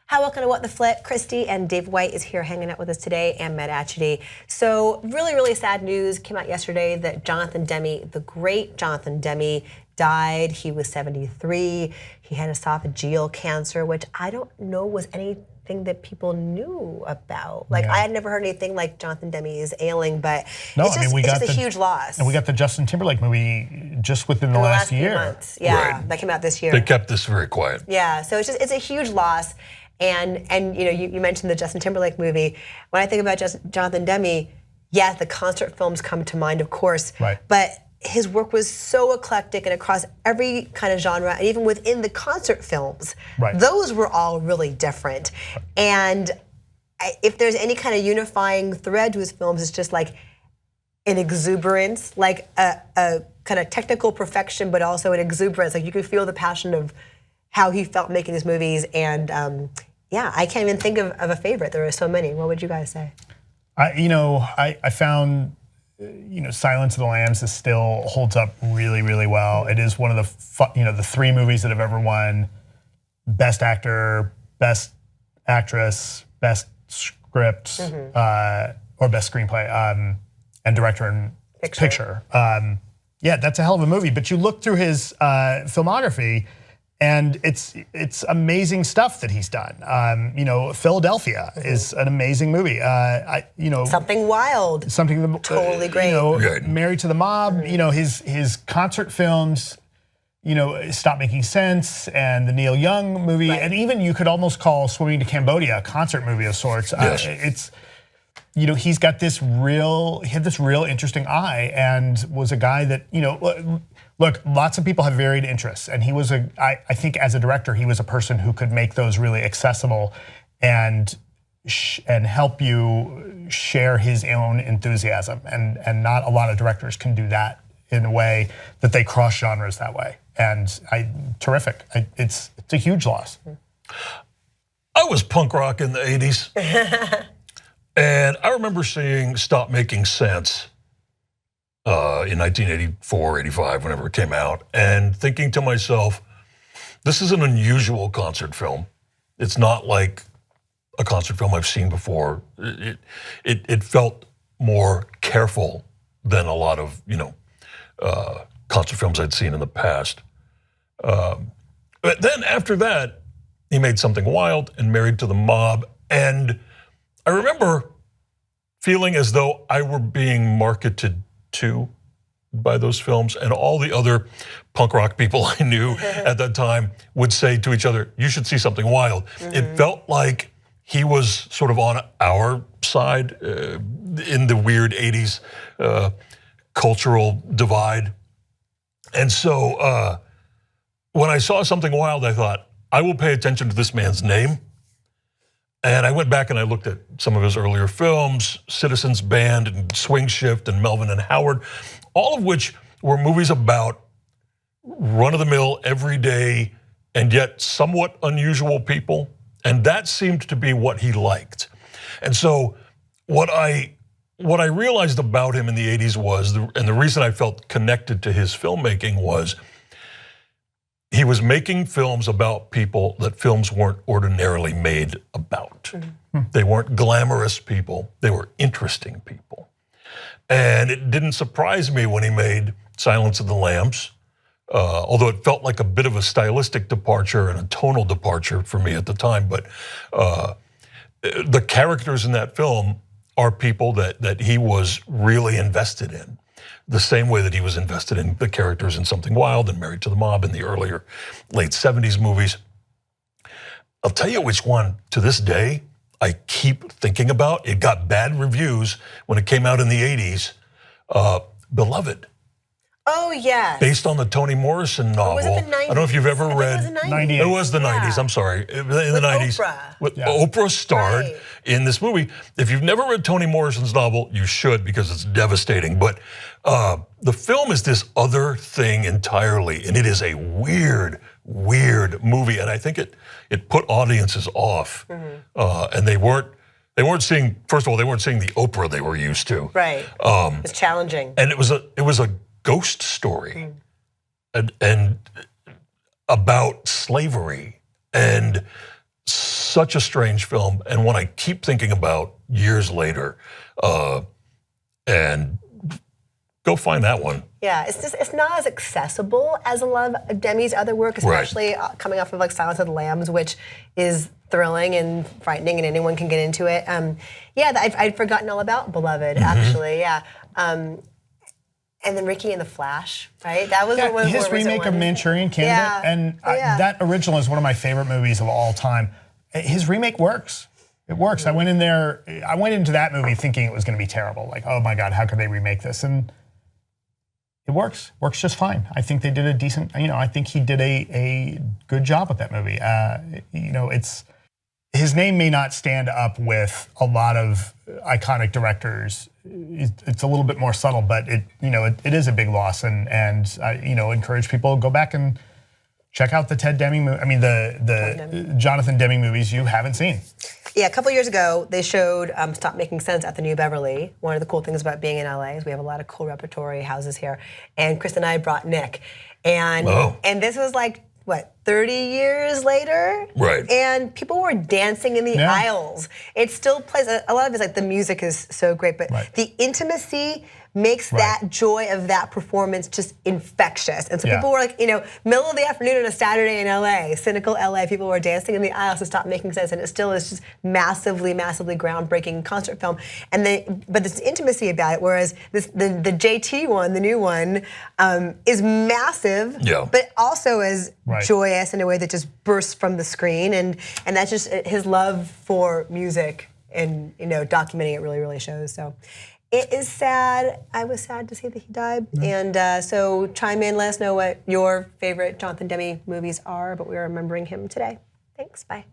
Hi, welcome to What the Flip. Christy and Dave White is here hanging out with us today, and Matt Atchity. So really sad news came out yesterday that Jonathan Demme, the great Jonathan Demme, died. He was 73. He had esophageal cancer, which I don't know was anything that people knew about. Like, I had never heard anything like Jonathan Demme is ailing, but it's just a huge loss. And we got the Justin Timberlake movie just within the last year. Few months. Yeah, that came out this year. They kept this very quiet. Yeah, so it's a huge loss. And you know, you mentioned the Justin Timberlake movie. When I think about Jonathan Demme, yeah, the concert films come to mind, of course. Right. But his work was so eclectic and across every kind of genre, and even within the concert films, those were all really different. And if there's any kind of unifying thread to his films, it's just like an exuberance, like a kind of technical perfection, but also an exuberance. Like you can feel the passion of how he felt making his movies, and yeah, I can't even think of a favorite. There are so many. What would you guys say? I found, Silence of the Lambs still holds up really well. It is one of the three movies that have ever won Best Actor, Best Actress, Best Script, or Best Screenplay, and Director and Picture. Yeah, that's a hell of a movie. But you look through his filmography, and it's amazing stuff that he's done. Philadelphia is an amazing movie. Something Wild. Something totally great. Married to the Mob. His concert films. Stop Making Sense, and the Neil Young movie, and even you could almost call Swimming to Cambodia a concert movie of sorts. Yes. He's got he had this real interesting eye, and was a guy that look, lots of people have varied interests, and he was I think as a director, he was a person who could make those really accessible and help you share his own enthusiasm, and not a lot of directors can do that in a way that they cross genres that way. And terrific. It's a huge loss. I was punk rock in the 80s. And I remember seeing Stop Making Sense in 1984, 85, whenever it came out, and thinking to myself, this is an unusual concert film. It's not like a concert film I've seen before. It felt more careful than a lot of, concert films I'd seen in the past. But then after that, he made Something Wild and Married to the Mob, and I remember feeling as though I were being marketed to by those films, and all the other punk rock people I knew at that time would say to each other, you should see Something Wild. It felt like he was sort of on our side in the weird 80s cultural divide. And so when I saw Something Wild, I thought, I will pay attention to this man's name. And I went back and I looked at some of his earlier films, Citizens Band and Swing Shift and Melvin and Howard, all of which were movies about run-of-the-mill, everyday, and yet somewhat unusual people. And that seemed to be what he liked. And so what I realized about him in the 80s was, and the reason I felt connected to his filmmaking was, he was making films about people that films weren't ordinarily made about. They weren't glamorous people, they were interesting people. And it didn't surprise me when he made Silence of the Lambs, although it felt like a bit of a stylistic departure and a tonal departure for me at the time. But the characters in that film are people that he was really invested in, the same way that he was invested in the characters in Something Wild and Married to the Mob in the earlier late 70s movies. I'll tell you which one to this day I keep thinking about. It got bad reviews when it came out in the 80s. Beloved. Oh yeah. Based on the Toni Morrison novel. Was it the 90s? I don't know if you've ever read. It was the 90s. I'm sorry. In the 90s. Oprah. Oprah starred in this movie. If you've never read Toni Morrison's novel, you should, because it's devastating. But the film is this other thing entirely, and it is a weird movie. And I think it put audiences off, and they weren't seeing. First of all, they weren't seeing the Oprah they were used to. Right. It's challenging. And it was a ghost story, and about slavery and such a strange film, and one I keep thinking about years later. And go find that one. Yeah, it's not as accessible as a lot of Demme's other work, especially coming off of like Silence of the Lambs, which is thrilling and frightening, and anyone can get into it. Yeah, I'd forgotten all about Beloved, actually. Yeah. And then Ricky and the Flash, right? That was his remake of Manchurian Candidate, and that original is one of my favorite movies of all time. His remake works. It works. I went into that movie thinking it was going to be terrible. Like, oh my God, how could they remake this? And it works. Works just fine. I think they did a decent. I think he did a good job with that movie. His name may not stand up with a lot of iconic directors. It's a little bit more subtle, but it is a big loss, and encourage people to go back and check out the the Jonathan Demme movies you haven't seen. Yeah, a couple years ago, they showed Stop Making Sense at the New Beverly. One of the cool things about being in LA is we have a lot of cool repertory houses here. And Chris and I brought Nick. And this was like, what, 30 years later? Right. And people were dancing in the aisles. It still plays, a lot of it's like the music is so great, but the intimacy makes that joy of that performance just infectious. And so people were like, middle of the afternoon on a Saturday in LA, cynical LA, people were dancing in the aisles to Stop Making Sense, and it still is just massively, massively groundbreaking concert film. But there's intimacy about it, whereas the JT one, the new one, is massive, but also is joyous in a way that just bursts from the screen, and that's just his love for music, and documenting it really, really shows. So. It is sad. I was sad to see that he died. And so chime in, let us know what your favorite Jonathan Demme movies are, but we're remembering him today. Thanks, bye.